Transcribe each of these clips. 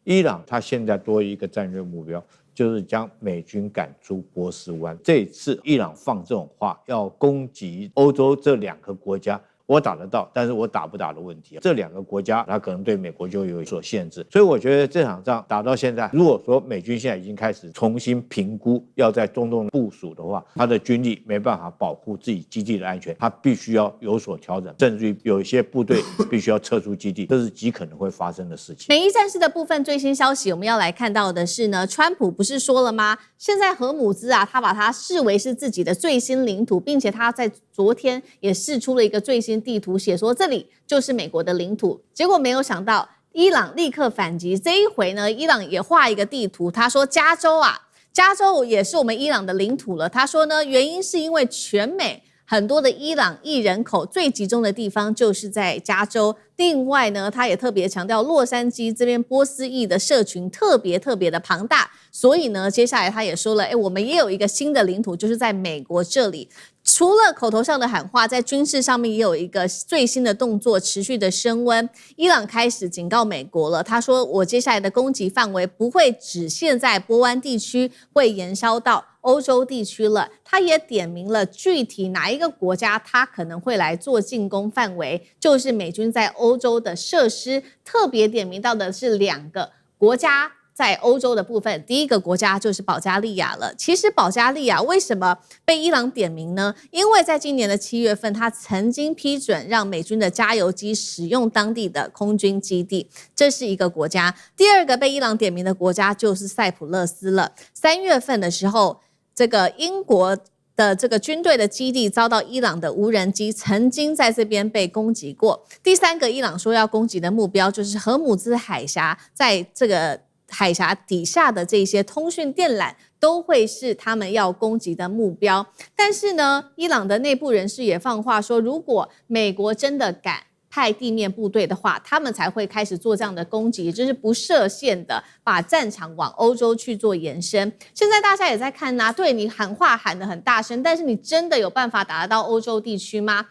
伊朗它现在多一个战略目标，就是将美军赶出波斯湾。这一次伊朗放这种话，要攻击欧洲这2个国家。我打得到，但是我打不打的问题，这2个国家它可能对美国就有所限制，所以我觉得这场仗打到现在，如果说美军现在已经开始重新评估要在中东部署的话，它的军力没办法保护自己基地的安全，它必须要有所调整，甚至于有一些部队必须要撤出基地，这是极可能会发生的事情。美伊战事的部分最新消息，我们要来看到的是呢，川普不是说了吗？现在荷姆兹啊，他把它视为是自己的最新领土，并且他在昨天也释出了一个最新地图，写说这里就是美国的领土。结果没有想到，伊朗立刻反击。这一回呢，伊朗也画一个地图，他说加州也是我们伊朗的领土了。他说呢，原因是因为全美很多的伊朗裔人口最集中的地方就是在加州。另外呢，他也特别强调洛杉矶这边波斯裔的社群特别的庞大，所以呢，接下来他也说了，我们也有一个新的领土，就是在美国这里。除了口头上的喊话，在军事上面也有一个最新的动作持续的升温。伊朗开始警告美国了，他说我接下来的攻击范围不会只限在波湾地区，会延烧到欧洲地区了。他也点明了具体哪一个国家他可能会来做进攻范围，就是美军在欧洲的设施，特别点名到的是2个国家。在欧洲的部分，第一个国家就是保加利亚了。其实保加利亚为什么被伊朗点名呢？因为在今年的7月份，他曾经批准让美军的加油机使用当地的空军基地，这是一个国家。第二个被伊朗点名的国家就是塞浦路斯了。3月份的时候，这个英国的这个军队的基地遭到伊朗的无人机曾经在这边被攻击过。第3个伊朗说要攻击的目标就是荷姆兹海峡，在这个海峡底下的这些通讯电缆都会是他们要攻击的目标。但是呢，伊朗的内部人士也放话说，如果美国真的敢派地面部队的话，他们才会开始做这样的攻击，也就是不设限的把战场往欧洲去做延伸。现在大家也在看啊，对，你喊话喊得很大声，但是你真的有办法打得到欧洲地区吗？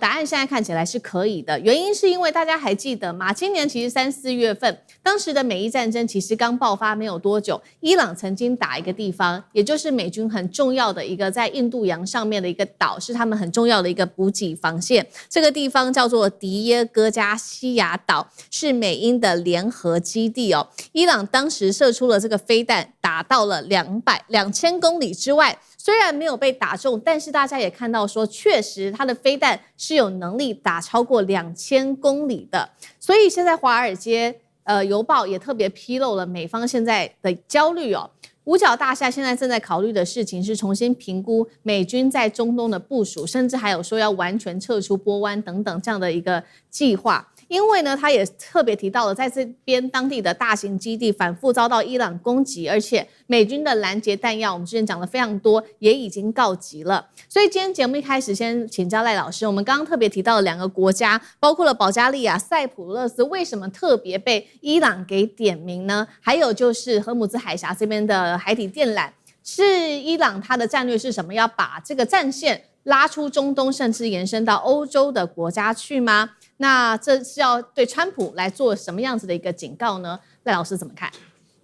答案现在看起来是可以的，原因是因为大家还记得吗？今年其实3、4月份，当时的美伊战争其实刚爆发没有多久，伊朗曾经打一个地方，也就是美军很重要的一个在印度洋上面的一个岛，是他们很重要的一个补给防线。这个地方叫做迪耶戈加西亚岛，是美英的联合基地哦。伊朗当时射出了这个飞弹，打到了2000公里之外。虽然没有被打中，但是大家也看到说，确实它的飞弹是有能力打超过2000公里的。所以现在华尔街邮报也特别披露了美方现在的焦虑哦。五角大厦现在正在考虑的事情是重新评估美军在中东的部署，甚至还有说要完全撤出波湾等等这样的一个计划。因为呢，他也特别提到了，在这边当地的大型基地反复遭到伊朗攻击，而且美军的拦截弹药，我们之前讲的非常多，也已经告急了。所以今天节目一开始，先请教赖老师，我们刚刚特别提到的2个国家，包括了保加利亚、塞浦路斯，为什么特别被伊朗给点名呢？还有就是荷姆兹海峡这边的海底电缆，是伊朗它的战略是什么？要把这个战线拉出中东，甚至延伸到欧洲的国家去吗？那这是要对川普来做什么样子的一个警告呢？赖老师怎么看？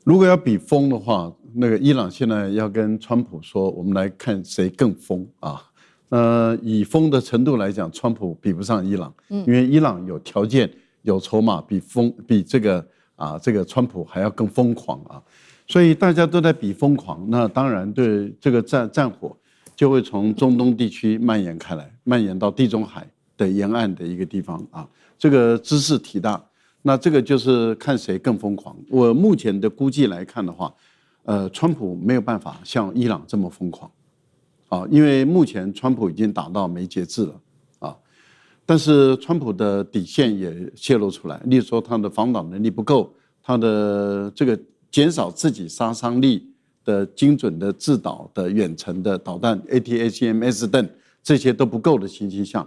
如果要比疯的话，那个伊朗现在要跟川普说，我们来看谁更疯啊？以疯的程度来讲，川普比不上伊朗，因为伊朗有条件、有筹码，比这个川普还要更疯狂啊！所以大家都在比疯狂，那当然对这个战火就会从中东地区蔓延开来，蔓延到地中海的沿岸的一个地方啊，这个茲事体大，那这个就是看谁更疯狂。我目前的估计来看的话，川普没有办法像伊朗这么疯狂，啊，因为目前川普已经打到没节制了啊，但是川普的底线也泄露出来，例如说他的防导能力不够，他的这个减少自己杀伤力的精准的制导的远程的导弹 ATACMS 等这些都不够的情形下，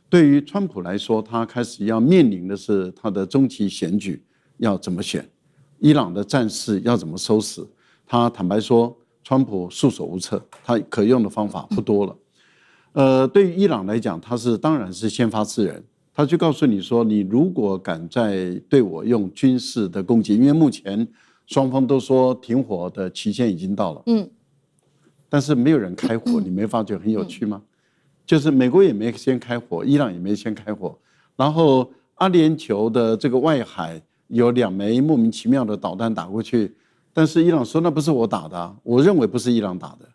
对于川普来说，他开始要面临的是他的中期选举要怎么选，伊朗的战事要怎么收拾。他坦白说，川普束手无策，他可用的方法不多了。对于伊朗来讲，他当然是先发制人，他就告诉你说，你如果敢再对我用军事的攻击，因为目前双方都说停火的期限已经到了，但是没有人开火，你没发觉很有趣吗？就是美国也没先开火，伊朗也没先开火，然后阿联酋的这个外海有2枚莫名其妙的导弹打过去，但是伊朗说那不是我打的啊，我认为不是伊朗打的，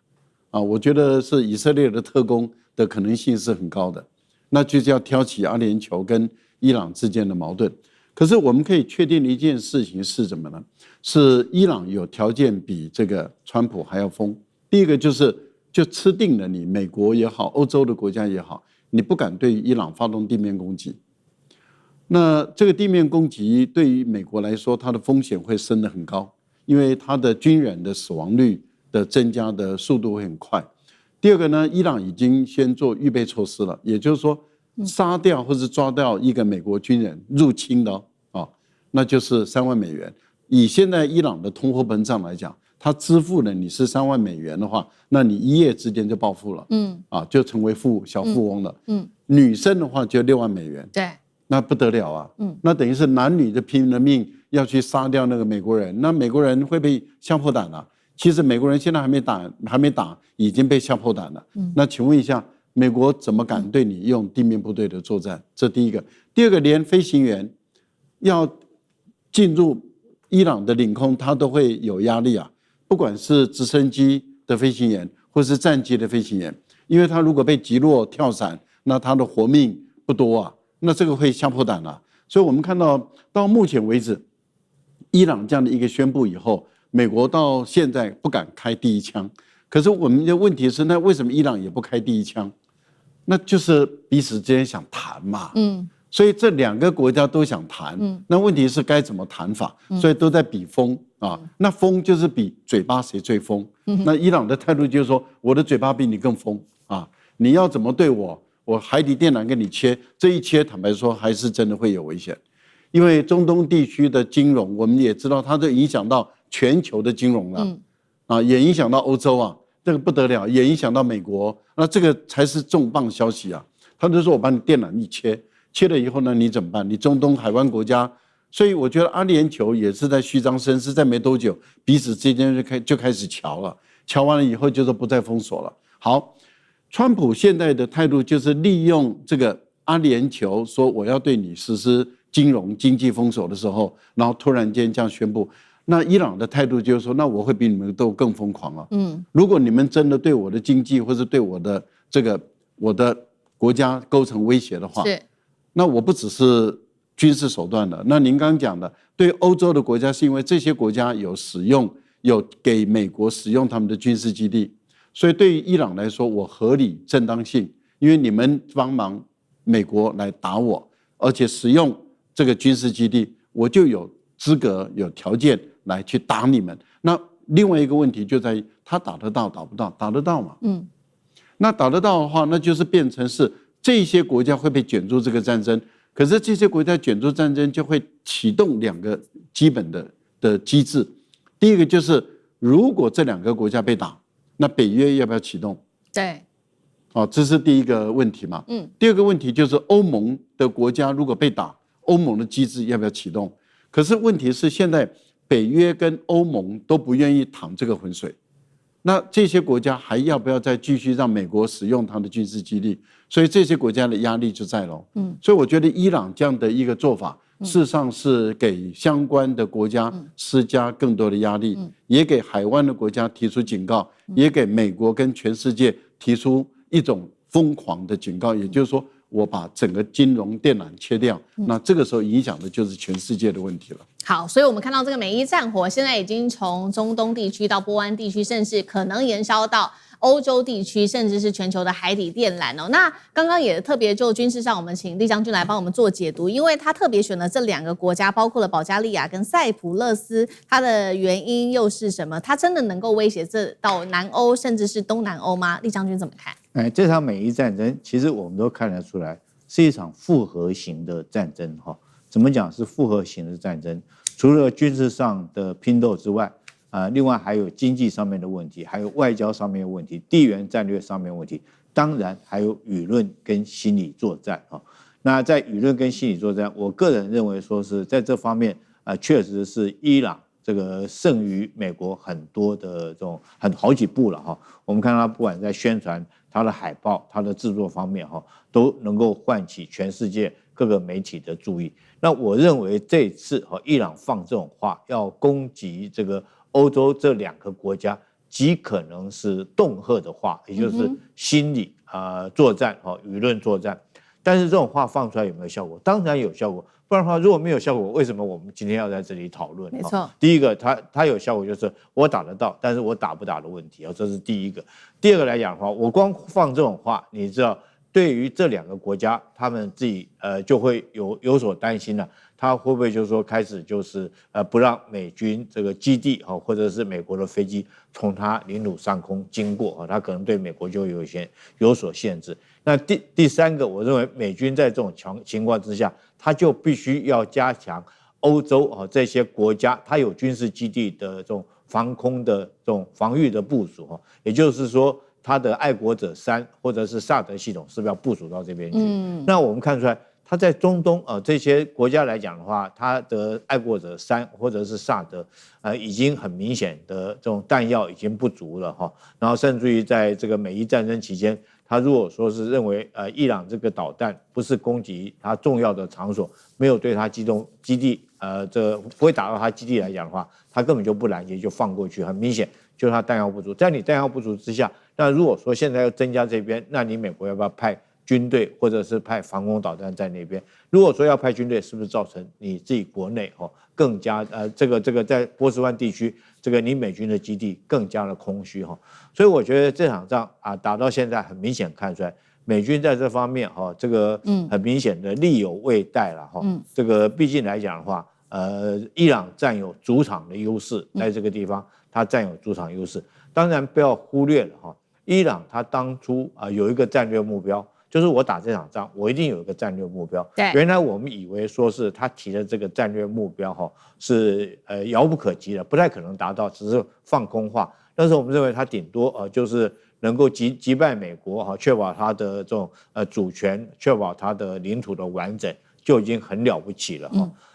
啊，我觉得是以色列的特工的可能性是很高的。那就是要挑起阿联酋跟伊朗之间的矛盾。可是我们可以确定的一件事情是什么呢？是伊朗有条件比这个川普还要疯。第一个就吃定了你，美国也好，欧洲的国家也好，你不敢对伊朗发动地面攻击。那这个地面攻击对于美国来说，它的风险会升得很高，因为它的军人的死亡率的增加的速度会很快。第二个呢，伊朗已经先做预备措施了，也就是说，杀掉或是抓掉一个美国军人入侵的那就是3万美元。以现在伊朗的通货膨胀来讲，他支付了你是3万美元的话，那你一夜之间就暴富了，就成为小富翁了。女生的话就6万美元，对，那不得了啊。那等于是男女就拼了命要去杀掉那个美国人，那美国人会被吓破胆了。其实美国人现在还没打，已经被吓破胆了。那请问一下，美国怎么敢对你用地面部队的作战？这第一个。第二个，连飞行员要进入伊朗的领空，他都会有压力啊。不管是直升机的飞行员，或是战机的飞行员，因为他如果被击落跳伞，那他的活命不多啊。那这个会吓破胆了。所以我们看到目前为止，伊朗这样的一个宣布以后，美国到现在不敢开第一枪，可是我们的问题是，那为什么伊朗也不开第一枪？那就是彼此之间想谈嘛。所以这2个国家都想谈，那问题是该怎么谈法？所以都在比疯啊。那疯就是比嘴巴谁最疯。那伊朗的态度就是说，我的嘴巴比你更疯啊！你要怎么对我？我海底电缆跟你切，这一切坦白说还是真的会有危险，因为中东地区的金融，我们也知道它就影响到全球的金融了，也影响到欧洲啊，这个不得了，也影响到美国，那这个才是重磅消息啊！他就说我把你电缆一切了以后呢，你怎么办？你中东海湾国家，所以我觉得阿联酋也是在虚张声势，在没多久，彼此之间就开始瞧了，瞧完了以后就说不再封锁了。好，川普现在的态度就是利用这个阿联酋说我要对你实施金融经济封锁的时候，然后突然间这样宣布。那伊朗的态度就是说，那我会比你们都更疯狂了。如果你们真的对我的经济或是对我的我的国家构成威胁的话，那我不只是军事手段的。那您刚刚讲的，对欧洲的国家，是因为这些国家有给美国使用他们的军事基地，所以对于伊朗来说，我合理正当性，因为你们帮忙美国来打我，而且使用这个军事基地，我就有资格有条件来去打你们。那另外一个问题就在于，他打得到打不到？打得到嘛？那打得到的话，那就是变成是这些国家会被卷入这个战争。可是这些国家卷入战争就会启动2个基本的机制。第一个就是，如果这2个国家被打，那北约要不要启动？对，这是第一个问题嘛。第二个问题就是欧盟的国家如果被打，欧盟的机制要不要启动？可是问题是，现在北约跟欧盟都不愿意淌这个浑水。那这些国家还要不要再继续让美国使用它的军事基地？所以这些国家的压力就在了。所以我觉得伊朗这样的一个做法，事实上是给相关的国家施加更多的压力，也给海湾的国家提出警告，也给美国跟全世界提出一种疯狂的警告，也就是说，我把整个金融电缆切掉，那这个时候影响的就是全世界的问题了。好，所以我们看到这个美伊战火现在已经从中东地区到波湾地区，甚至可能延烧到欧洲地区，甚至是全球的海底电缆哦。那刚刚也特别就军事上，我们请厉将军来帮我们做解读，因为他特别选了这2个国家，包括了保加利亚跟塞浦路斯，它的原因又是什么？它真的能够威胁这到南欧甚至是东南欧吗？厉将军怎么看？这场美伊战争其实我们都看得出来是一场复合型的战争哈。怎么讲是复合型的战争？除了军事上的拼斗之外，另外还有经济上面的问题，还有外交上面的问题，地缘战略上面的问题，当然还有舆论跟心理作战啊。那在舆论跟心理作战，我个人认为说是在这方面确实是伊朗这个胜于美国很多的这种好几步了哈。我们看到它不管在宣传、它的海报、它的制作方面哈，都能够唤起全世界各个媒体的注意。那我认为这一次伊朗放这种话，要攻击这个欧洲这2个国家，极可能是恫吓的话，也就是心理作战舆论作战。但是这种话放出来有没有效果？当然有效果，不然的话如果没有效果，为什么我们今天要在这里讨论？没错，第一个它有效果就是我打得到，但是我打不打的问题这是第一个。第二个来讲的话，我光放这种话，你知道，对于这2个国家，他们自己就会有所担心了。他会不会就是说开始就是不让美军这个基地或者是美国的飞机从他领土上空经过他可能对美国就有所限制。那第三个，我认为美军在这种情况之下，他就必须要加强欧洲这些国家他有军事基地的这种防空的这种防御的部署也就是说，他的爱国者3或者是萨德系统是不是要部署到这边去？那我们看出来，他在中东这些国家来讲的话，他的爱国者3或者是萨德已经很明显的这种弹药已经不足了然后甚至于在这个美伊战争期间，他如果说是认为伊朗这个导弹不是攻击他重要的场所，没有对他基地这不会打到他基地来讲的话，他根本就不拦截就放过去，很明显就是他弹药不足。在你弹药不足之下，那如果说现在要增加这边，那你美国要不要派军队或者是派防空导弹在那边？如果说要派军队，是不是造成你自己国内更加这个在波斯湾地区这个你美军的基地更加的空虚所以我觉得这场仗打到现在很明显看出来，美军在这方面这个很明显的力有未逮了这个毕竟来讲的话，伊朗占有主场的优势，在这个地方它占有主场优势。当然不要忽略了伊朗它当初有一个战略目标。就是我打这场仗，我一定有一个战略目标。对，原来我们以为说是他提的这个战略目标是遥不可及的，不太可能达到，只是放空话。但是我们认为他顶多就是能够击败美国确保他的这种主权，确保他的领土的完整，就已经很了不起了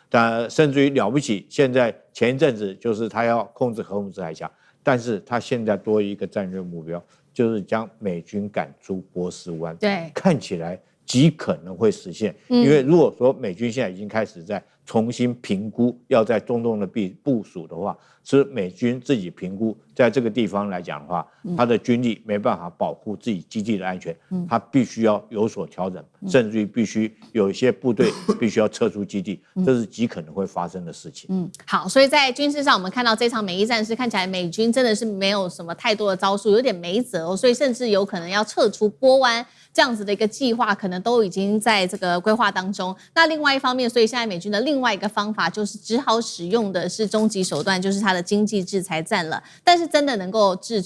但甚至于了不起，现在前一阵子就是他要控制荷姆斯海峡，但是他现在多一个战略目标。就是将美军赶出波斯湾，对，看起来极可能会实现。因为如果说美军现在已经开始在重新评估要在中东的部署的话，是美军自己评估在这个地方来讲的话，他的军力没办法保护自己基地的安全，他必须要有所调整，甚至于必须有一些部队必须要撤出基地，这是极可能会发生的事情。好，所以在军事上，我们看到这场美伊战事看起来美军真的是没有什么太多的招数，有点没辙所以甚至有可能要撤出波湾。这样子的一个计划可能都已经在这个规划当中。那另外一方面，所以现在美军的另外一个方法就是只好使用的是终极手段，就是它的经济制裁战了。但是真的能够制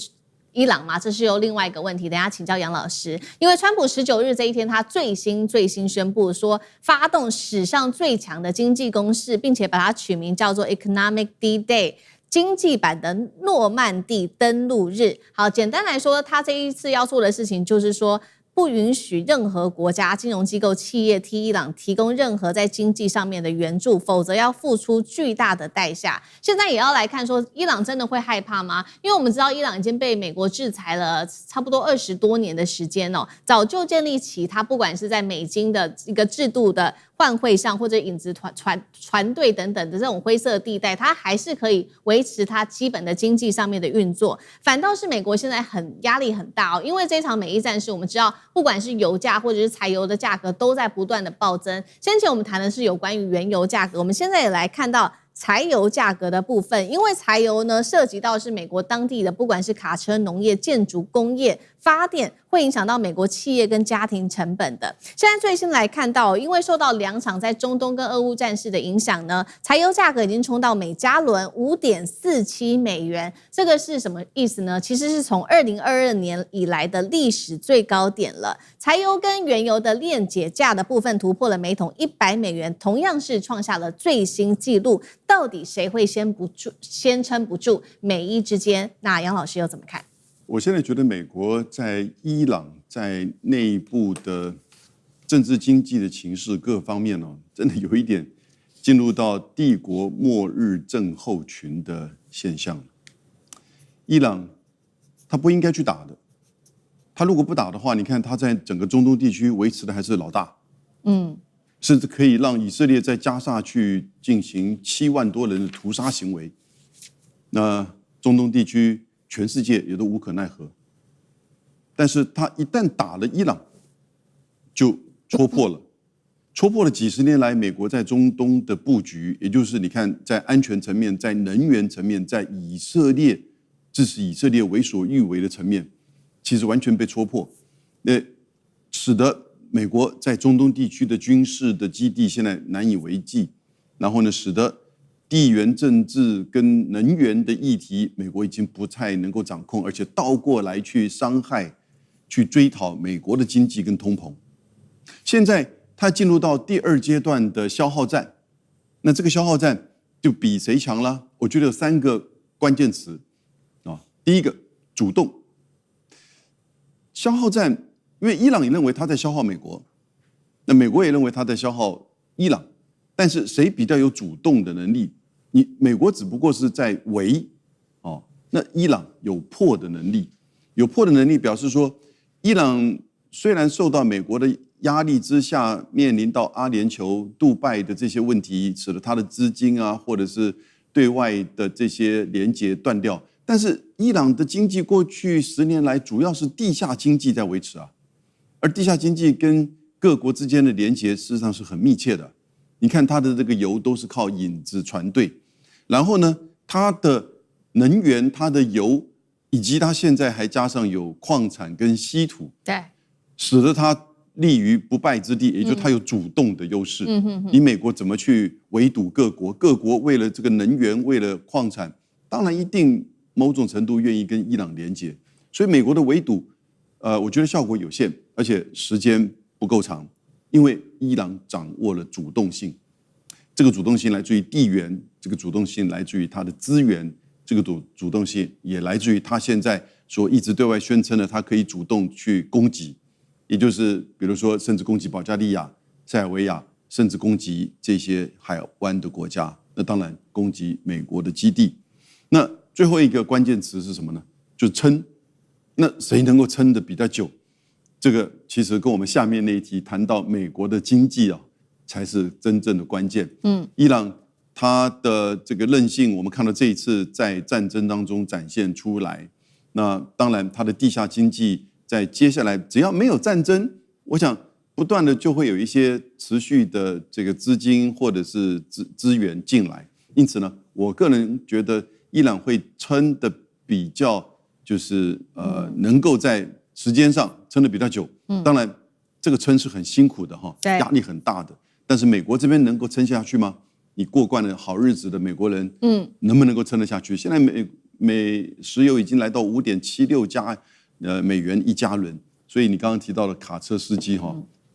伊朗吗？这是有另外一个问题，等一下请教杨老师。因为川普19日这一天，他最新宣布说，发动史上最强的经济攻势，并且把它取名叫做 Economic D-Day。经济版的诺曼底登陆日。好，简单来说，他这一次要做的事情就是说，不允许任何国家、金融机构、企业替伊朗提供任何在经济上面的援助，否则要付出巨大的代价。现在也要来看说，伊朗真的会害怕吗？因为我们知道伊朗已经被美国制裁了差不多20多年的时间早就建立起它不管是在美金的一个制度的换汇上，或者影子船队等等的这种灰色地带，它还是可以维持它基本的经济上面的运作。反倒是美国现在压力很大因为这场美伊战事，我们知道不管是油价或者是柴油的价格都在不断的暴增。先前我们谈的是有关于原油价格，我们现在也来看到柴油价格的部分，因为柴油呢涉及到是美国当地的不管是卡车、农业、建筑、工业、发电，会影响到美国企业跟家庭成本的。现在最新来看到，因为受到2场在中东跟俄乌战事的影响呢，柴油价格已经冲到每加仑5.47美元。这个是什么意思呢？其实是从2022年以来的历史最高点了。柴油跟原油的链解价的部分突破了每桶100美元，同样是创下了最新纪录。到底谁会先撑不住美伊之间？那杨老师又怎么看？我现在觉得美国在伊朗在内部的政治经济的情势各方面真的有一点进入到帝国末日症候群的现象。伊朗他不应该去打的，他如果不打的话，你看他在整个中东地区维持的还是老大，甚至可以让以色列在加沙去进行7万多人的屠杀行为。那中东地区全世界也都无可奈何。但是他一旦打了伊朗，就戳破了几十年来美国在中东的布局，也就是你看在安全层面、在能源层面、在以色列支持以色列为所欲为的层面，其实完全被戳破，使得美国在中东地区的军事的基地现在难以为继，然后呢，使得地缘政治跟能源的议题，美国已经不太能够掌控，而且倒过来去伤害、去追讨美国的经济跟通膨。现在它进入到第2阶段的消耗战，那这个消耗战就比谁强了？我觉得有3个关键词啊。第一个，主动。消耗战，因为伊朗也认为他在消耗美国，那美国也认为他在消耗伊朗，但是谁比较有主动的能力？美国只不过是在围，那伊朗有破的能力，有破的能力表示说，伊朗虽然受到美国的压力之下，面临到阿联酋、杜拜的这些问题，使得他的资金啊，或者是对外的这些连结断掉。但是伊朗的经济过去10年来主要是地下经济在维持啊，而地下经济跟各国之间的连结事实上是很密切的。你看它的这个油都是靠引子船队，然后呢，它的能源、它的油，以及它现在还加上有矿产跟稀土，对，使得它立于不败之地，也就是它有主动的优势。你美国怎么去围堵各国？各国为了这个能源，为了矿产，当然一定某种程度愿意跟伊朗连接。所以美国的围堵，我觉得效果有限，而且时间不够长，因为伊朗掌握了主动性。这个主动性来自于地缘，这个主动性来自于它的资源，这个主动性也来自于它现在所一直对外宣称的，它可以主动去攻击。也就是比如说甚至攻击保加利亚、塞尔维亚，甚至攻击这些海湾的国家，那当然攻击美国的基地。那最后一个关键词是什么呢？就是撑。那谁能够撑得比较久？这个其实跟我们下面那一题谈到美国的经济才是真正的关键。伊朗它的这个韧性，我们看到这一次在战争当中展现出来。那当然它的地下经济在接下来只要没有战争，我想不断的就会有一些持续的这个资金或者是资源进来。因此呢，我个人觉得伊朗会撑的比较就是能够在时间上撑得比较久。当然这个撑是很辛苦的压力很大的。但是美国这边能够撑下去吗？你过惯了好日子的美国人，能不能够撑得下去？现在美石油已经来到5.76美元1加仑，所以你刚刚提到的卡车司机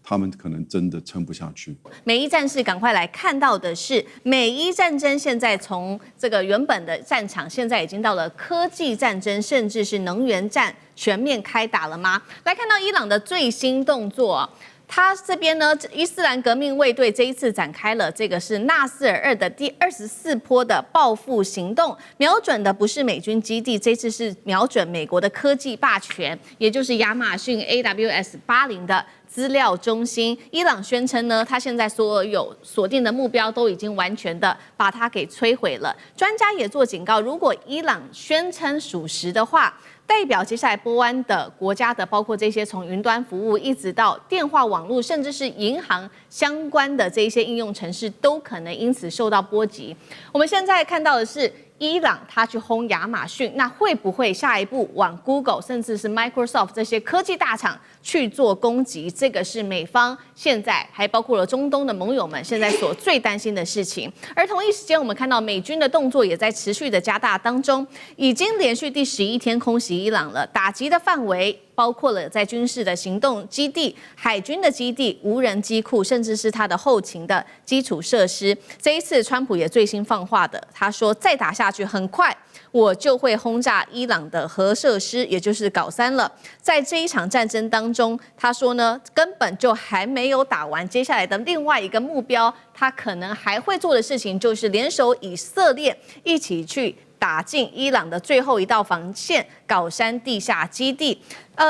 他们可能真的撑不下去。美伊战事赶快来看到的是，美伊战争现在从这个原本的战场，现在已经到了科技战争，甚至是能源战全面开打了吗？来看到伊朗的最新动作。他这边呢，伊斯兰革命卫队这一次展开了这个是纳斯尔2的第24波的报复行动，瞄准的不是美军基地，这次是瞄准美国的科技霸权，也就是亚马逊 AWS-80的资料中心。伊朗宣称呢，他现在所有锁定的目标都已经完全的把它给摧毁了。专家也做警告，如果伊朗宣称属实的话，代表接下来波湾的国家的，包括这些从云端服务一直到电话网络，甚至是银行相关的这一些应用程式，都可能因此受到波及。我们现在看到的是伊朗他去轰亚马逊，那会不会下一步往 Google 甚至是 Microsoft 这些科技大厂去做攻击？这个是美方现在还包括了中东的盟友们现在所最担心的事情。而同一时间，我们看到美军的动作也在持续的加大当中，已经连续第11天空袭伊朗了，打击的范围包括了在军事的行动基地、海军的基地、无人机库，甚至是它的后勤的基础设施。这一次，川普也最新放话的，他说再打下去，很快我就会轰炸伊朗的核设施，也就是搞3了。在这一场战争当中，他说呢，根本就还没有打完，接下来的另外一个目标，他可能还会做的事情就是联手以色列一起去打进伊朗的最后一道防线——搞山地下基地。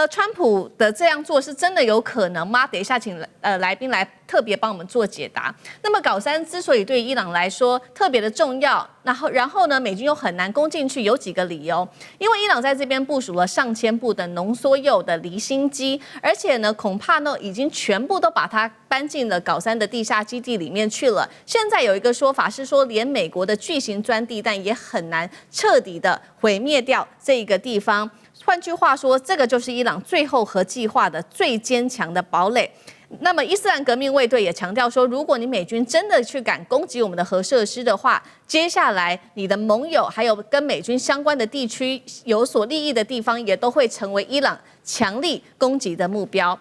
川普的这样做是真的有可能吗？等一下请来宾来特别帮我们做解答。那么搞山之所以对伊朗来说特别的重要，然后呢，美军又很难攻进去，有几个理由。因为伊朗在这边部署了上千部的浓缩铀的离心机，而且呢，恐怕呢已经全部都把它搬进了搞山的地下基地里面去了。现在有一个说法是说，连美国的巨型钻地弹也很难彻底的毁灭掉这一个地方。换句话说，这个就是伊朗最后核计划的最坚强的堡垒。那么伊斯兰革命卫队也强调说，如果你美军真的去敢攻击我们的核设施的话，接下来你的盟友还有跟美军相关的地区有所利益的地方，也都会成为伊朗强力攻击的目标。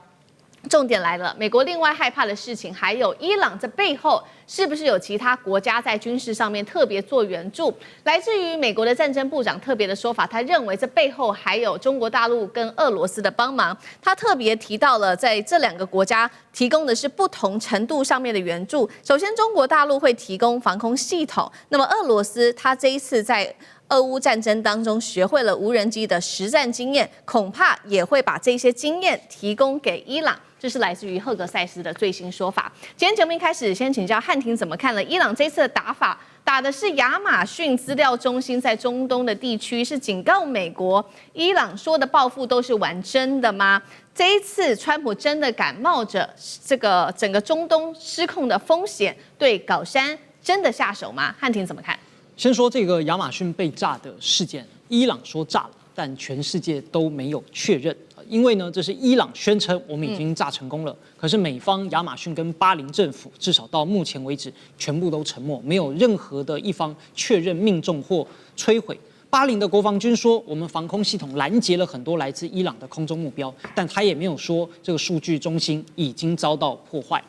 重点来了，美国另外害怕的事情还有伊朗这背后是不是有其他国家在军事上面特别做援助？来自于美国的战争部长特别的说法，他认为这背后还有中国大陆跟俄罗斯的帮忙。他特别提到了在这2个国家提供的是不同程度上面的援助。首先，中国大陆会提供防空系统，那么俄罗斯他这一次在俄乌战争当中学会了无人机的实战经验，恐怕也会把这些经验提供给伊朗。这是来自于赫格塞斯的最新说法。今天节目一开始，先请教汉庭怎么看了伊朗这次的打法？打的是亚马逊资料中心在中东的地区，是警告美国，伊朗说的报复都是玩真的吗？这一次，川普真的敢冒着这个整个中东失控的风险，对搞山真的下手吗？汉庭怎么看？先说这个亚马逊被炸的事件，伊朗说炸了，但全世界都没有确认。因为呢，这是伊朗宣称我们已经炸成功了，可是美方亚马逊跟巴林政府至少到目前为止全部都沉默，没有任何的一方确认命中或摧毁。巴林的国防军说，我们防空系统拦截了很多来自伊朗的空中目标，但他也没有说这个数据中心已经遭到破坏。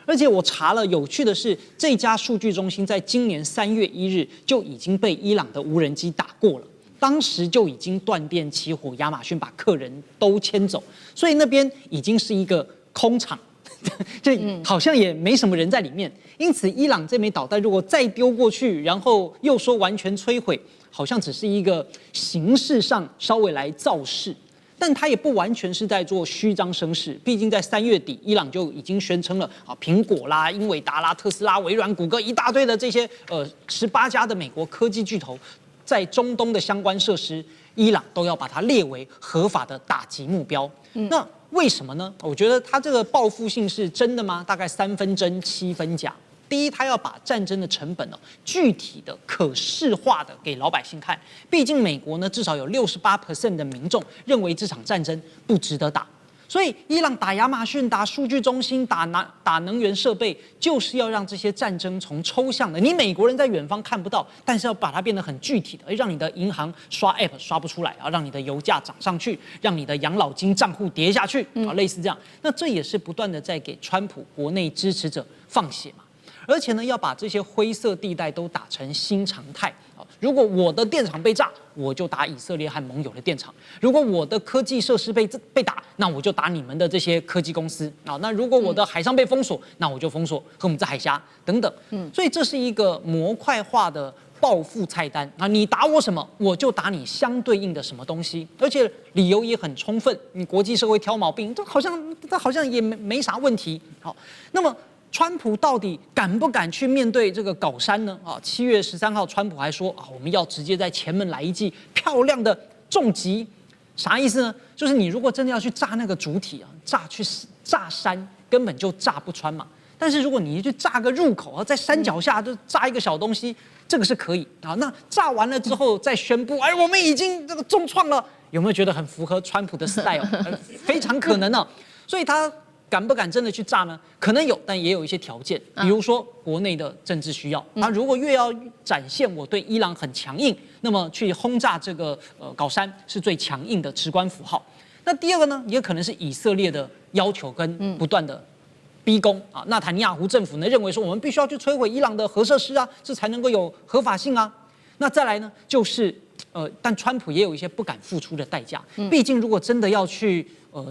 而且我查了，有趣的是，这家数据中心在今年3月1日就已经被伊朗的无人机打过了。当时就已经断电起火，亚马逊把客人都牵走，所以那边已经是一个空场，这好像也没什么人在里面。因此，伊朗这枚导弹如果再丢过去，然后又说完全摧毁，好像只是一个形式上稍微来造势，但他也不完全是在做虚张声势。毕竟在3月底，伊朗就已经宣称了苹果啦、英伟达啦、特斯拉、微软、谷歌一大堆的这些18家的美国科技巨头。在中东的相关设施，伊朗都要把它列为合法的打击目标。那为什么呢？我觉得它这个报复性是真的吗？大概3分真7分假。第一，他要把战争的成本具体的、可视化的给老百姓看。毕竟美国呢，至少有68% 的民众认为这场战争不值得打。所以，伊朗打亚马逊、打数据中心、打能源设备，就是要让这些战争从抽象的，你美国人在远方看不到，但是要把它变得很具体的，让你的银行刷 App 刷不出来，让你的油价涨上去，让你的养老金账户跌下去，类似这样。那这也是不断的在给川普国内支持者放血嘛。而且呢，要把这些灰色地带都打成新常态。如果我的电厂被炸，我就打以色列和盟友的电厂；如果我的科技设施被打，那我就打你们的这些科技公司啊。那如果我的海上被封锁，那我就封锁和我们这海峡等等。所以这是一个模块化的报复菜单啊！你打我什么，我就打你相对应的什么东西，而且理由也很充分。你国际社会挑毛病，这好像也没啥问题。好，那么。川普到底敢不敢去面对这个搞山呢？7月13号，川普还说我们要直接在前门来一记漂亮的重击，啥意思呢？就是你如果真的要去炸那个主体炸山，根本就炸不穿嘛。但是如果你去炸个入口在山脚下就炸一个小东西，这个是可以啊。那炸完了之后再宣布，我们已经这个重创了，有没有觉得很符合川普的 style？ 非常可能啊。所以他。敢不敢真的去炸呢？可能有，但也有一些条件，比如说国内的政治需要。他如果越要展现我对伊朗很强硬，那么去轰炸这个搞山是最强硬的直观符号。那第二个呢，也可能是以色列的要求跟不断的逼宫啊。纳坦尼亚胡政府呢认为说，我们必须要去摧毁伊朗的核设施啊，这才能够有合法性啊。那再来呢，就是但川普也有一些不敢付出的代价。毕竟如果真的要去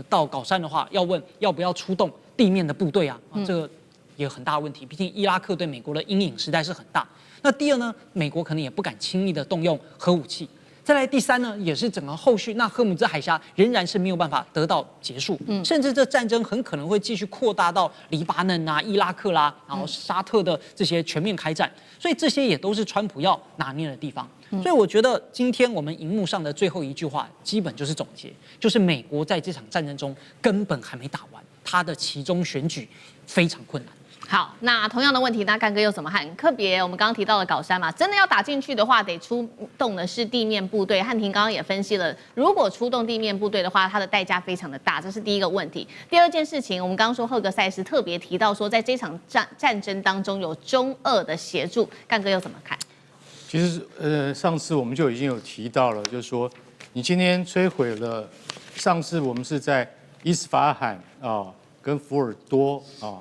到高山的话，要问要不要出动地面的部队啊，这个也有很大的问题。毕竟伊拉克对美国的阴影实在是很大。那第二呢，美国可能也不敢轻易的动用核武器。再来第三呢，也是整个后续，那荷姆兹海峡仍然是没有办法得到结束，甚至这战争很可能会继续扩大到黎巴嫩啊、伊拉克啦，然后沙特的这些全面开战，所以这些也都是川普要拿捏的地方。所以我觉得今天我们荧幕上的最后一句话，基本就是总结，就是美国在这场战争中根本还没打完，他的其中选举非常困难。好，那同样的问题，那干哥又怎么看？特别我们刚刚提到了高山嘛，真的要打进去的话，得出动的是地面部队。汉庭刚刚也分析了，如果出动地面部队的话，它的代价非常的大，这是第一个问题。第二件事情，我们刚刚说赫格塞斯特别提到说，在这场战争当中有中俄的协助，干哥又怎么看？其实上次我们就已经有提到了，就是说你今天摧毁了，上次我们是在伊斯法罕啊、跟福尔多啊。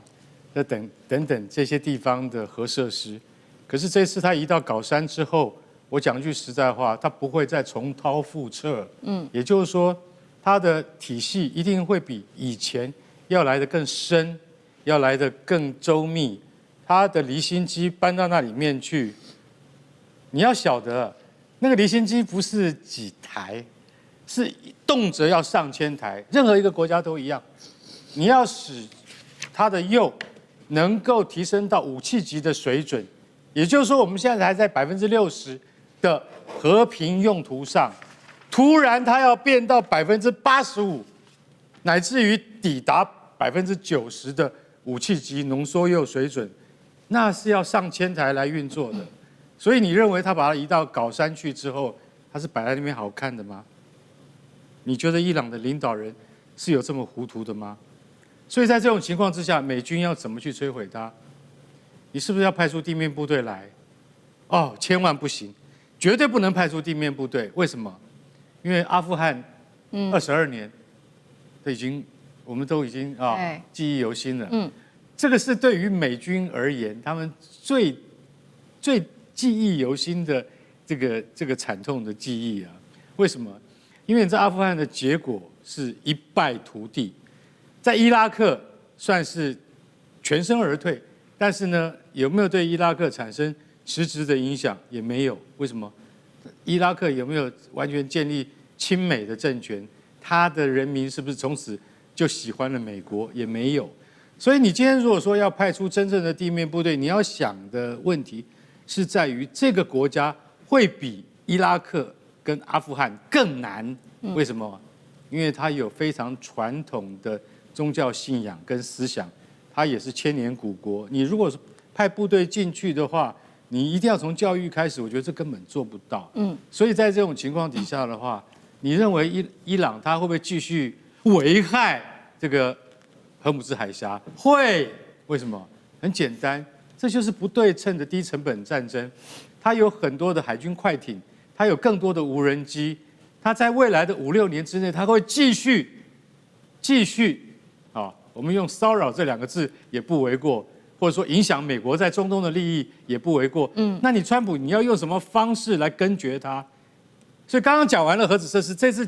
等等这些地方的核设施，可是这次他移到高山之后，我讲句实在话，他不会再重蹈覆辙。也就是说，他的体系一定会比以前要来得更深，要来得更周密。他的离心机搬到那里面去，你要晓得，那个离心机不是几台，是动辄要上千台，任何一个国家都一样。你要使它的铀能够提升到武器级的水准，也就是说，我们现在还在60%的和平用途上，突然它要变到85%，乃至于抵达90%的武器级浓缩铀水准，那是要上千台来运作的。所以你认为他把它移到高山去之后，它是摆在那边好看的吗？你觉得伊朗的领导人是有这么糊涂的吗？所以在这种情况之下，美军要怎么去摧毁它？你是不是要派出地面部队来？哦，千万不行，绝对不能派出地面部队。为什么？因为阿富汗22年，我们都已经记忆犹新了。这个是对于美军而言，他们最记忆犹新的这个惨痛的记忆啊。为什么？因为在阿富汗的结果是一败涂地。在伊拉克算是全身而退，但是呢，有没有对伊拉克产生实质的影响？也没有。为什么？伊拉克有没有完全建立亲美的政权？他的人民是不是从此就喜欢了美国？也没有。所以你今天如果说要派出真正的地面部队，你要想的问题是在于这个国家会比伊拉克跟阿富汗更难。为什么？因为它有非常传统的宗教信仰跟思想，它也是千年古国。你如果是派部队进去的话，你一定要从教育开始，我觉得这根本做不到。所以在这种情况底下的话，你认为伊朗它会不会继续危害这个荷姆兹海峡？会。为什么？很简单，这就是不对称的低成本战争。它有很多的海军快艇，它有更多的无人机，它在未来的5-6年之内，它会继续。我们用骚扰这2个字也不为过，或者说影响美国在中东的利益也不为过。那你川普你要用什么方式来根绝它？所以刚刚讲完了核子设施，这次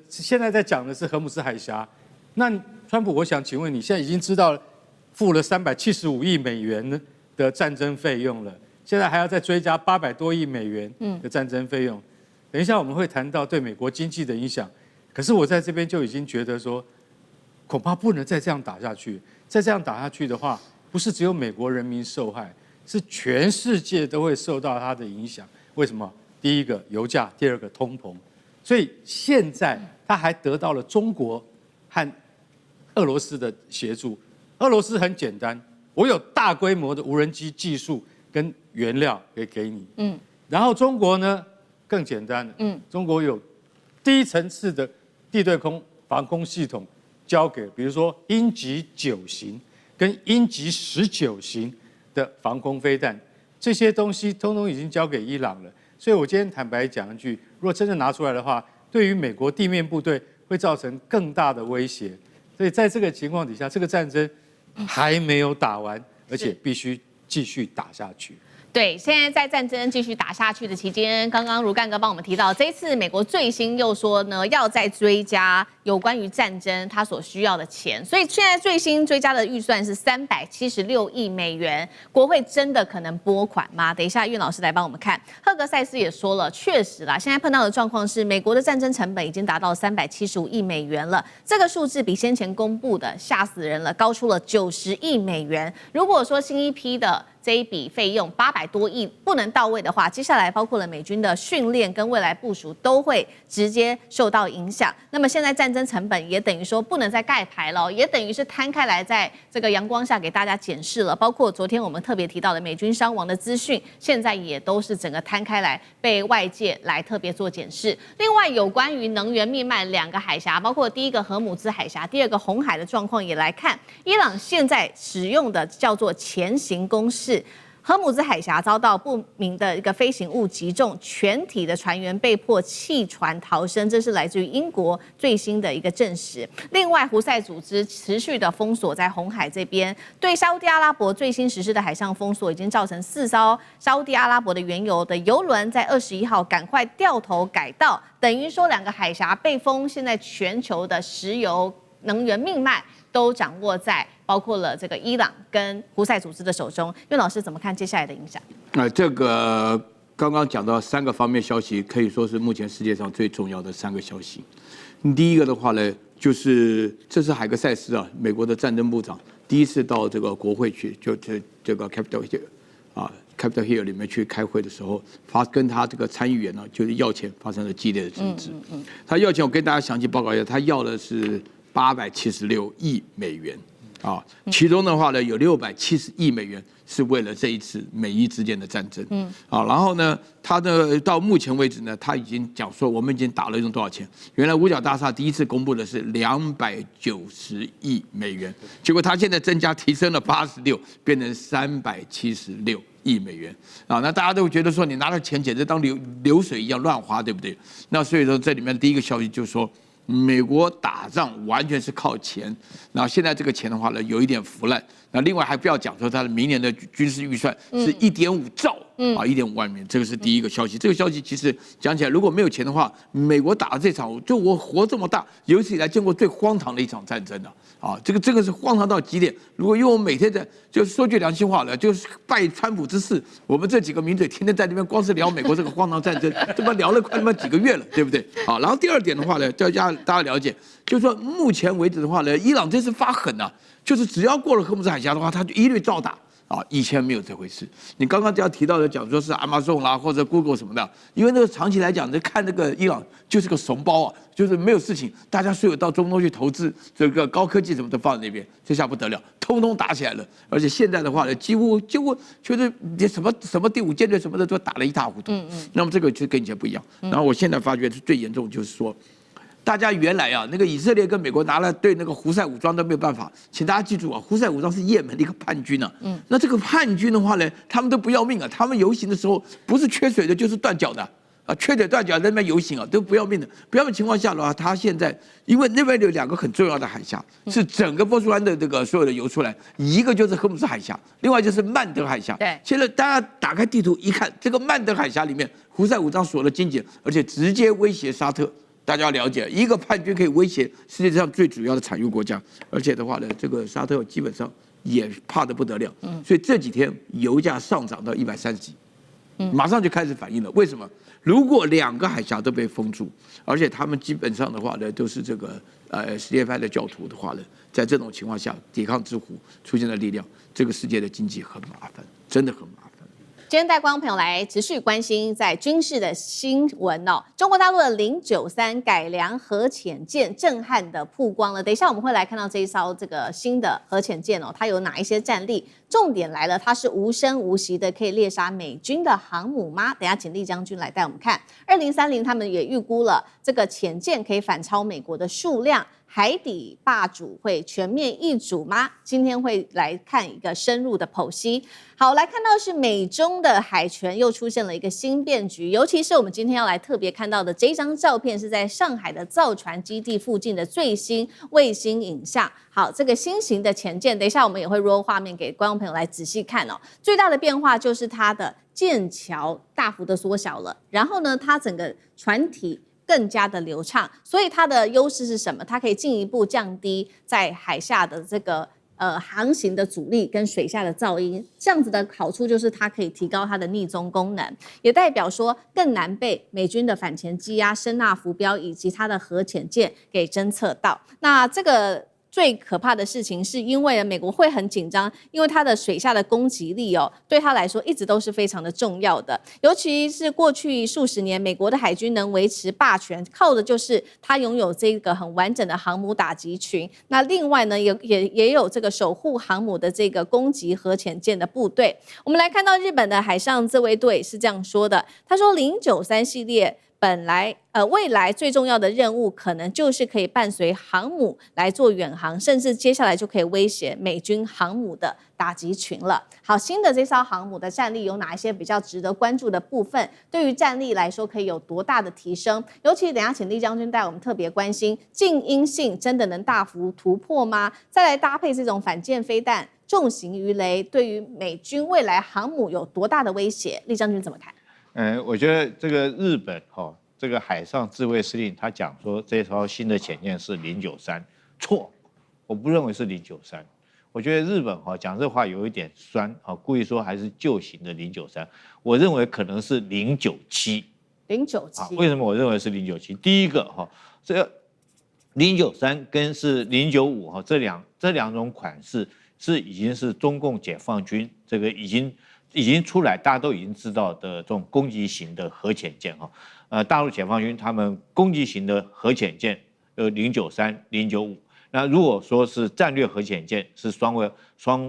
现在在讲的是荷姆斯海峡。那川普，我想请问你，现在已经知道付了375亿美元的战争费用了，现在还要再追加800多亿美元的战争费用。等一下我们会谈到对美国经济的影响，可是我在这边就已经觉得说，恐怕不能再这样打下去。再这样打下去的话，不是只有美国人民受害，是全世界都会受到它的影响。为什么？第一个油价，第二个通膨。所以现在他还得到了中国和俄罗斯的协助。俄罗斯很简单，我有大规模的无人机技术跟原料给你。然后中国呢更简单了，中国有低层次的地对空防空系统。交给比如说鹰击9型跟鹰击19型的防空飞弹，这些东西通通已经交给伊朗了。所以我今天坦白讲一句，如果真的拿出来的话，对于美国地面部队会造成更大的威胁。所以在这个情况底下，这个战争还没有打完，而且必须继续打下去。对，现在在战争继续打下去的期间，刚刚如干哥帮我们提到，这一次美国最新又说呢，要再追加有关于战争它所需要的钱，所以现在最新追加的预算是376亿美元，国会真的可能拨款吗？等一下岳老师来帮我们看。赫格塞斯也说了，确实啦，现在碰到的状况是，美国的战争成本已经达到375亿美元了，这个数字比先前公布的吓死人了，高出了90亿美元。如果说新一批的这一笔费用800多亿不能到位的话，接下来包括了美军的训练跟未来部署都会直接受到影响。那么现在战争成本也等于说不能再盖牌了，也等于是摊开来在这个阳光下给大家检视了。包括昨天我们特别提到的美军伤亡的资讯，现在也都是整个摊开来被外界来特别做检视。另外有关于能源命脉2个海峡，包括第一个荷姆兹海峡，第2个红海的状况也来看，伊朗现在使用的叫做前行攻势。荷姆兹海峡遭到不明的一个飞行物击中，全体的船员被迫弃船逃生，这是来自于英国最新的一个证实。另外，胡塞组织持续的封锁在红海这边，对沙烏地阿拉伯最新实施的海上封锁，已经造成4艘沙烏地阿拉伯的原油的油轮在21号赶快掉头改道，等于说2个海峡被封，现在全球的石油能源命脉都掌握在包括了这个伊朗跟胡塞组织的手中。岳老师怎么看接下来的影响？这个刚刚讲到3个方面消息，可以说是目前世界上最重要的3个消息。第一个的话呢，就是这是海格塞斯啊，美国的战争部长第一次到这个国会去，就这个 Capitol Hill 里面去开会的时候，跟他这个参议员呢，就是要钱发生了激烈的争执。他要钱，我跟大家详细报告一下，他要的是876亿美元。其中的话呢，有670亿美元是为了这一次美伊之间的战争。然后呢，他的到目前为止呢，他已经讲说我们已经打了用多少钱？原来五角大厦第一次公布的是290亿美元，结果他现在增加提升了86，变成376亿美元。那大家都觉得说你拿了钱简直当流水一样乱花，对不对？那所以说这里面第一个消息就是说，美国打仗完全是靠钱，然后现在这个钱的话呢，有一点腐烂。那另外还不要讲说，它的明年的军事预算是1.5兆，1.5万元，这个是第一个消息。这个消息其实讲起来，如果没有钱的话，美国打了这场，就我活这么大，有史以来见过最荒唐的一场战争了。这个是荒唐到极点。如果因为我们每天就是说句良心话了，就是拜川普之赐，我们这几个名嘴天天在那边光是聊美国这个荒唐战争，这么聊了快他妈几个月了，对不对？然后第二点的话呢，大家了解，就是说目前为止的话呢，伊朗这次发狠啊，就是只要过了荷姆兹海峡的话，他就一律照打。以前没有这回事。你刚刚要提到的讲说是 Amazon 啦或者 Google 什么的，因为那个长期来讲，看那个伊朗就是个怂包啊，就是没有事情，大家所有到中东去投资，这个高科技什么都放在那边，这下不得了，通通打起来了。而且现在的话呢，几乎就是什么第5舰队什么的都打得一塌糊涂。那么这个就跟以前不一样。然后我现在发觉是最严重，就是说。大家原来那个以色列跟美国拿了对那个胡塞武装都没有办法，请大家记住胡塞武装是也门的一个叛军啊。那这个叛军的话呢，他们都不要命啊，他们游行的时候不是缺水的，就是断脚的缺水断脚在那边游行都不要命的。不要命情况下的话，他现在因为那边有2个很重要的海峡，是整个波斯湾的这个所有的游出来，一个就是荷姆斯海峡，另外就是曼德海峡。对，现在大家打开地图一看，这个曼德海峡里面胡塞武装锁了精简，而且直接威胁沙特。大家要了解，一个叛军可以威胁世界上最主要的产油国家，而且的话呢，这个沙特基本上也怕得不得了。所以这几天油价上涨到130几，马上就开始反应了。为什么？如果2个海峡都被封住，而且他们基本上的话呢，都是这个什叶派的教徒的话呢，在这种情况下，抵抗之虎出现的力量，这个世界的经济很麻烦，真的很麻烦。今天带观众朋友来持续关心在军事的新闻哦，中国大陆的093改良核潜舰震撼的曝光了。等一下我们会来看到这一艘这个新的核潜舰哦，它有哪一些战力？重点来了，它是无声无息的可以猎杀美军的航母吗？等一下请厉将军来带我们看。2030他们也预估了这个潜舰可以反超美国的数量。海底霸主会全面易主吗？今天会来看一个深入的剖析。好，来看到是美中的海权又出现了一个新变局，尤其是我们今天要来特别看到的这张照片，是在上海的造船基地附近的最新卫星影像。好，这个新型的潜舰，等一下我们也会 roll 画面给观众朋友来仔细看哦。最大的变化就是它的舰桥大幅的缩小了，然后呢，它整个船体更加的流畅，所以它的优势是什么？它可以进一步降低在海下的这个航行的阻力跟水下的噪音，这样子的好处就是它可以提高它的匿踪功能，也代表说更难被美军的反潜机啊、声纳浮标以及它的核潜舰给侦测到。那这个最可怕的事情是因为美国会很紧张，因为它的水下的攻击力对它来说一直都是非常的重要的。尤其是过去数十年，美国的海军能维持霸权，靠的就是它拥有这个很完整的航母打击群。那另外呢，也有这个守护航母的这个攻击核潜舰的部队。我们来看到日本的海上自卫队是这样说的，他说093系列。未来最重要的任务，可能就是可以伴随航母来做远航，甚至接下来就可以威胁美军航母的打击群了。好，新的这艘航母的战力有哪一些比较值得关注的部分？对于战力来说，可以有多大的提升？尤其等一下请厉将军带我们特别关心，静音性真的能大幅突破吗？再来搭配这种反舰飞弹、重型鱼雷，对于美军未来航母有多大的威胁？厉将军怎么看？我觉得这个日本这个海上自卫司令他讲说这艘新的潜舰是093，错，我不认为是093。我觉得日本讲这话有一点酸故意说还是旧型的093，我认为可能是097。097，为什么我认为是097？第一个这个093跟是095这两种款式已经是中共解放军这个已经出来，大家都已经知道的这种攻击型的核潜舰大陆解放军他们攻击型的核潜舰有093、095。那如果说是战略核潜舰是双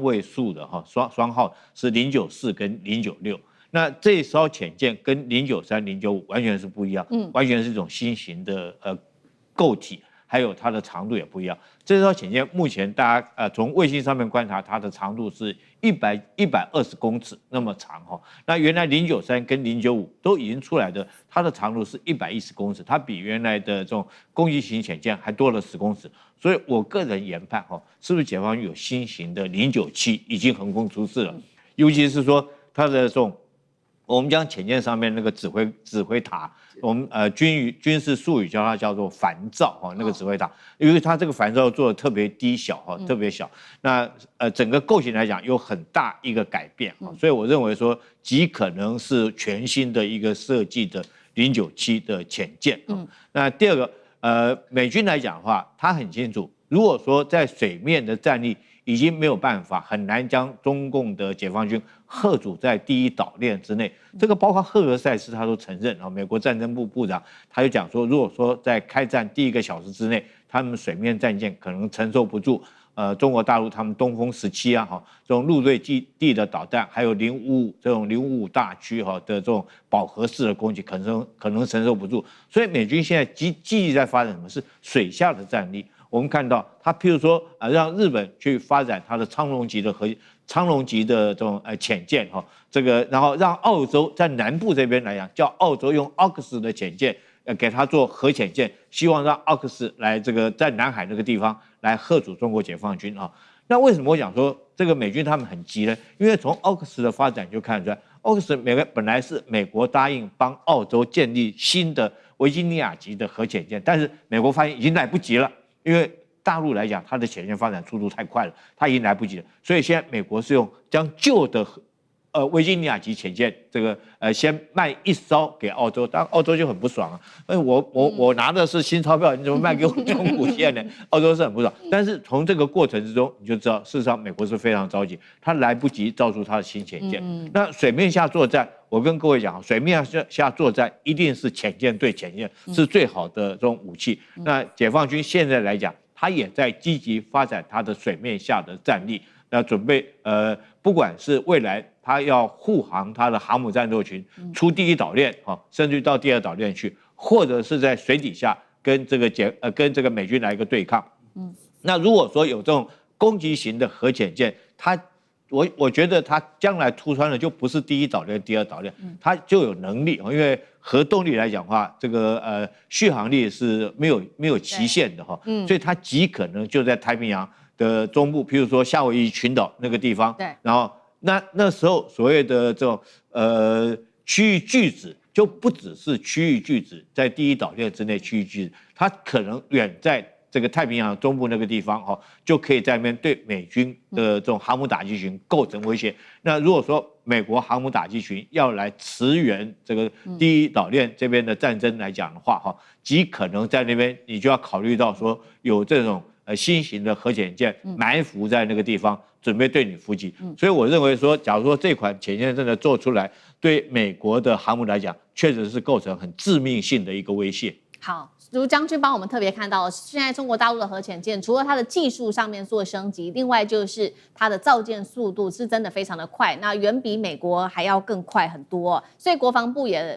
位数的双号是094跟096。那这艘潜舰跟093、095完全是不一样，完全是一种新型的构体。还有它的长度也不一样。这艘潜舰目前大家从卫星上面观察，它的长度是120公尺那么长那原来093跟095都已经出来的，它的长度是110公尺，它比原来的这种攻击型潜舰还多了10公尺。所以我个人研判是不是解放军有新型的097已经横空出世了？尤其是说它的这种。我们讲潜舰上面那个指挥塔，我们军事术语叫做帆罩那个指挥塔，因为它这个帆罩做的特别低小特别小，那整个构型来讲有很大一个改变所以我认为说极可能是全新的一个设计的097的潜舰那第二个美军来讲的话，他很清楚，如果说在水面的战力已经没有办法，很难将中共的解放军吓阻在第一岛链之内。这个包括赫尔塞斯他都承认美国战争部部长他就讲说，如果说在开战第1个小时之内，他们水面战舰可能承受不住中国大陆他们东风17这种陆对地的导弹，还有055这种055大驱的这种饱和式的攻击，可能承受不住。所以美军现在积极在发展什么是水下的战力。我们看到他譬如说让日本去发展它的苍龙级的这种潜舰这个然后让澳洲在南部这边来讲，叫澳洲用奥克斯的潜舰给他做核潜舰，希望让奥克斯来这个在南海那个地方来吓阻中国解放军那为什么我讲说这个美军他们很急呢？因为从奥克斯的发展就看出来，奥克斯本来是美国答应帮澳洲建立新的维吉尼亚级的核潜舰，但是美国发现已经来不及了。因为大陆来讲，它的潜舰发展速度太快了，它已经来不及了，所以现在美国是用将旧的维吉尼亚级潜舰这个先卖1艘给澳洲，但澳洲就很不爽我拿的是新钞票，你怎么卖给我中古舰呢？澳洲是很不爽。但是从这个过程之中，你就知道，事实上美国是非常着急，他来不及造出他的新潜舰。那水面下作战，我跟各位讲，水面下作战一定是潜舰对潜舰是最好的这种武器。那解放军现在来讲，他也在积极发展他的水面下的战力。那准备不管是未来他要护航他的航母战斗群出第一岛链甚至到第二岛链去，或者是在水底下跟这个美军来一个对抗。那如果说有这种攻击型的核潜舰，我觉得它将来突穿的就不是第一岛链、第二岛链，它就有能力，因为核动力来讲的话，这个续航力是没有极限的哈，所以它极可能就在太平洋的中部，譬如说夏威夷群岛那个地方，对，然后那时候所谓的这种区域拒止，就不只是区域拒止，在第一岛链之内区域拒止，它可能远在这个太平洋中部那个地方就可以在那边对美军的这种航母打击群构成威胁。那如果说美国航母打击群要来驰援这个第一岛链这边的战争来讲的话极可能在那边你就要考虑到说有这种新型的核潜舰埋伏在那个地方，准备对你伏击。所以我认为说，假如说这款潜舰真的做出来，对美国的航母来讲，确实是构成很致命性的一个威胁。好，卢将军帮我们特别看到，现在中国大陆的核潜舰，除了它的技术上面做升级，另外就是它的造舰速度是真的非常的快，那远比美国还要更快很多。所以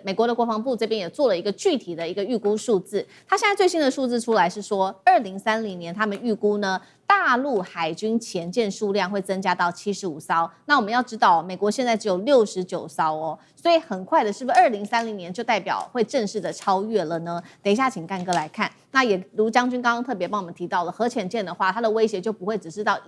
美国的国防部这边也做了一个具体的一个预估数字，它现在最新的数字出来是说，2030年他们预估呢，大陆海军潜舰数量会增加到75艘。那我们要知道，美国现在只有69艘哦，所以很快的，是不是2030年就代表会正式的超越了呢？等一下，请干哥来看。那也卢将军刚刚特别帮我们提到了，核潜舰的话，它的威胁就不会只是到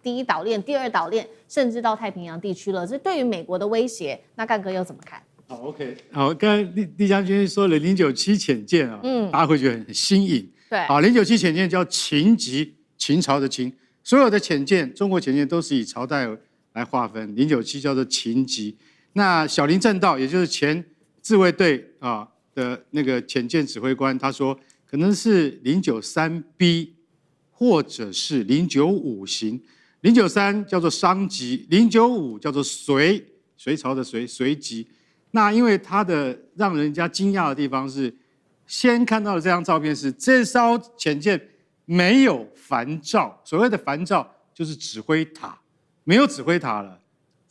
第一岛链、第二岛链，甚至到太平洋地区了。这对于美国的威胁，那干哥又怎么看？好 ，OK， 好，刚才厉将军说了097潜舰啊，大家会觉得很新颖。对，好，097潜舰叫秦级，秦朝的秦，所有的潜舰，中国潜舰都是以朝代来划分，097叫做秦级。那小林正道，也就是前自卫队的那个潜舰指挥官，他说可能是093B， 或者是095型。093叫做商级，095叫做隋朝的隋级。那因为它的让人家惊讶的地方是，先看到的这张照片是这艘潜舰没有帆罩，所谓的帆罩就是指挥塔，没有指挥塔了，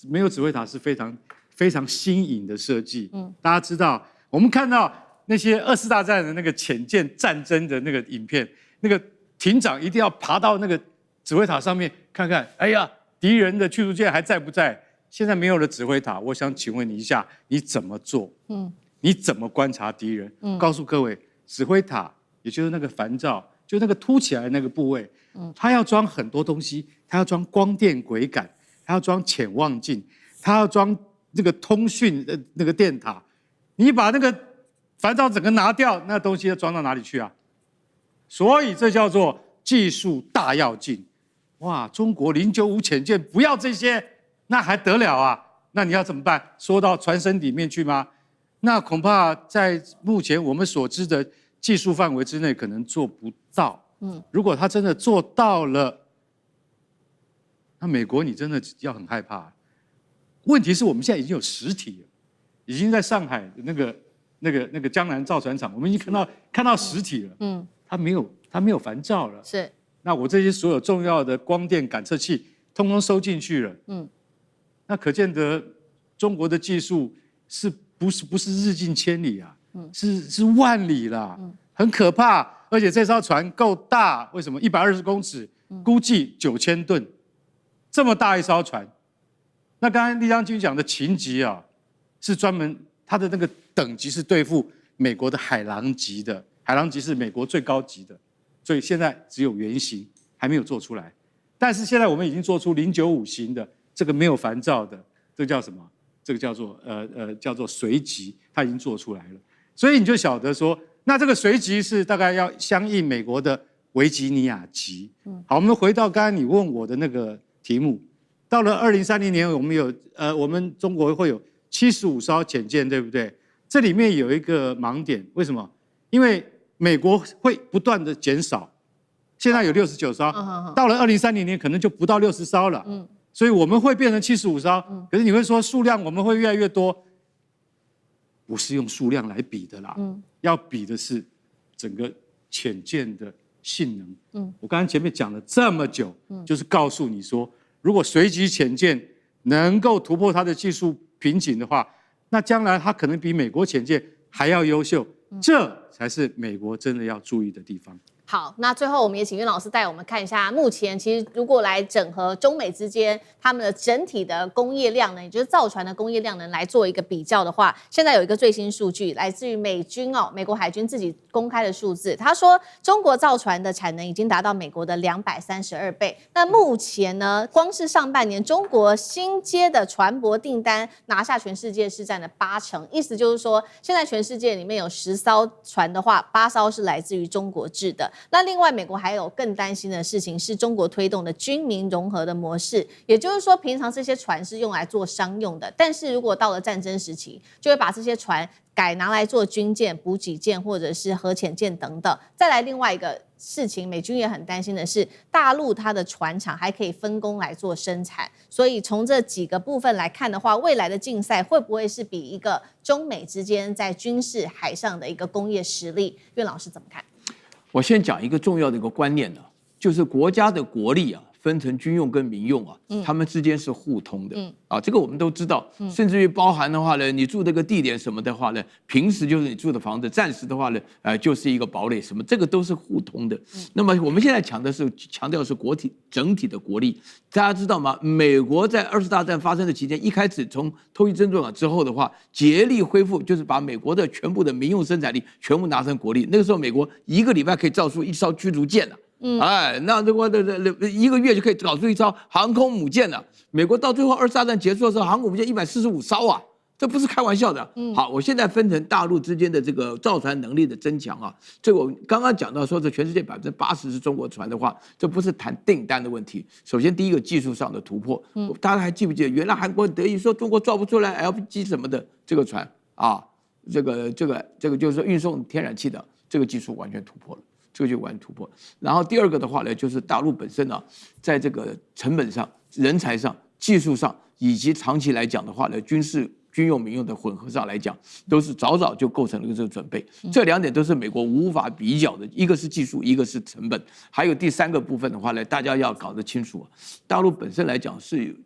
没有指挥塔是非常非常新颖的设计。大家知道，我们看到那些2次大战的那个潜舰战争的那个影片，那个艇长一定要爬到那个指挥塔上面看看，哎呀，敌人的驱逐舰还在不在？现在没有了指挥塔，我想请问你一下，你怎么做？你怎么观察敌人？告诉各位，指挥塔也就是那个帆罩，就那个凸起来的那个部位，它要装很多东西，它要装光电轨杆，它要装潜望镜，它要装那个通讯的那个电塔。你把那个帆罩整个拿掉，那东西要装到哪里去啊？所以这叫做技术大跃进。哇，中国095潜舰不要这些，那还得了啊？那你要怎么办？缩到船身里面去吗？那恐怕在目前我们所知的技术范围之内，可能做不到。如果他真的做到了，那美国你真的要很害怕。问题是我们现在已经有实体了，已经在上海的那个江南造船厂，我们已经看到实体了。它没有帆罩了。是。那我这些所有重要的光电感测器，通通收进去了。那可见得中国的技术是不是日进千里啊？是万里啦，很可怕。而且这艘船够大，为什么120公尺，估计9000吨，这么大一艘船。那刚才厉将军讲的秦级啊，是专门它的那个等级是对付美国的海狼级的，海狼级是美国最高级的，所以现在只有原型还没有做出来。但是现在我们已经做出095型的。这个没有帆罩的，这个叫什么？这个叫做随级，它已经做出来了。所以你就晓得说，那这个随级是大概要相应美国的维吉尼亚级。好，我们回到刚才你问我的那个题目，到了2030年，我们中国会有75艘潜舰，对不对？这里面有一个盲点，为什么？因为美国会不断的减少，现在有69艘，到了2030年可能就不到60艘了。所以我们会变成75艘，可是你会说数量我们会越来越多，不是用数量来比的啦，要比的是整个潜舰的性能。我刚才前面讲了这么久，就是告诉你说，如果随机潜舰能够突破它的技术瓶颈的话，那将来它可能比美国潜舰还要优秀，这才是美国真的要注意的地方。好，那最后我们也请袁老师带我们看一下，目前其实如果来整合中美之间他们的整体的工业量能，也就是造船的工业量能来做一个比较的话，现在有一个最新数据来自于美军美国海军自己公开的数字，他说中国造船的产能已经达到美国的232倍。那目前呢，光是上半年中国新接的船舶订单拿下全世界市占了80%，意思就是说，现在全世界里面有10艘船的话，8艘是来自于中国制的。那另外，美国还有更担心的事情是中国推动的军民融合的模式，也就是说，平常这些船是用来做商用的，但是如果到了战争时期，就会把这些船改拿来做军舰、补给舰或者是核潜舰等等。再来另外一个事情，美军也很担心的是，大陆它的船厂还可以分工来做生产，所以从这几个部分来看的话，未来的竞赛会不会是比一个中美之间在军事海上的一个工业实力？苑老师怎么看？我先讲一个重要的一个观念呢，就是国家的国力分成军用跟民用他们之间是互通的这个我们都知道，甚至于包含的话呢，你住这个地点什么的话呢，平时就是你住的房子，暂时的话呢，就是一个堡垒什么，这个都是互通的。那么我们现在强调是整体的国力，大家知道吗？美国在2次大战发生的期间，一开始从偷袭珍珠港之后的话，竭力恢复，就是把美国的全部的民用生产力全部拿成国力。那个时候，美国1个礼拜可以造出1艘驱逐舰那如果1个月就可以搞出1艘航空母舰了。美国到最后2次大战结束的时候，航空母舰145艘这不是开玩笑的。好，我现在分成大陆之间的这个造船能力的增强这个我刚刚讲到说，这全世界80%是中国船的话，这不是谈订单的问题。首先，第一个技术上的突破，大家还记不记得原来韩国德意说中国造不出来 LPG 什么的这个船这个就是说运送天然气的这个技术完全突破了。这个就完全突破。然后第二个的话呢，就是大陆本身在这个成本上、人才上、技术上，以及长期来讲的话呢，军用民用的混合上来讲，都是早早就构成了这个准备。这2点都是美国无法比较的，一个是技术，一个是成本。还有第3个部分的话呢，大家要搞得清楚大陆本身来讲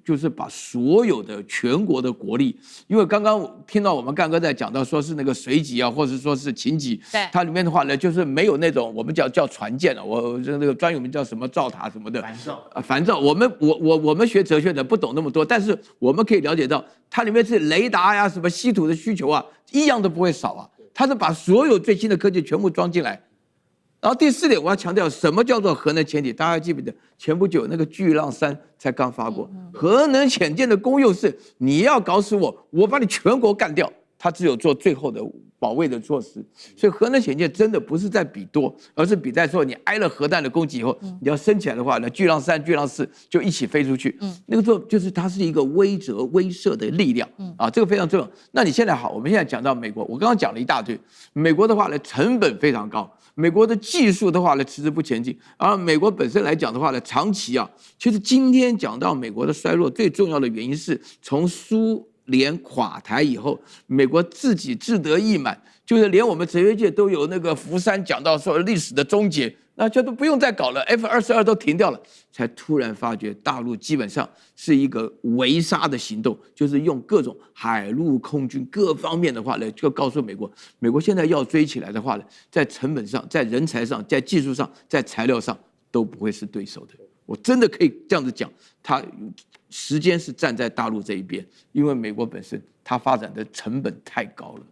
就是把所有的全国的国力，因为刚刚听到我们干哥在讲到说是那个水击或者说是勤击，它里面的话呢，就是没有那种我们叫船舰我那个专有名叫什么造塔什么的烦躁。我们学哲学的不懂那么多，但是我们可以了解到，它里面是雷达什么稀土的需求一样都不会少它是把所有最新的科技全部装进来。然后第4点，我要强调什么叫做核能潜艇？大家还记不记得前不久那个巨浪3才刚发过，核能潜舰的功用是你要搞死我把你全国干掉，它只有做最后的保卫的措施。所以核能潜舰真的不是在比多，而是比在说你挨了核弹的攻击以后，你要升起来的话，那巨浪3、巨浪4就一起飞出去。那个时候就是它是一个威慑的力量这个非常重要。那你现在好，我们现在讲到美国，我刚刚讲了一大堆，美国的话呢，成本非常高。美国的技术的话呢，迟迟不前进。而美国本身来讲的话呢，长期其实今天讲到美国的衰落，最重要的原因是从苏联垮台以后，美国自己志得意满，就是连我们哲学界都有那个福山讲到说历史的终结，那就都不用再搞了 ，F-22都停掉了，才突然发觉大陆基本上是一个围杀的行动，就是用各种海陆空军各方面的话呢，就告诉美国，美国现在要追起来的话呢，在成本上、在人才上、在技术上、在材料上都不会是对手的。我真的可以这样子讲，他时间是站在大陆这一边，因为美国本身它发展的成本太高了。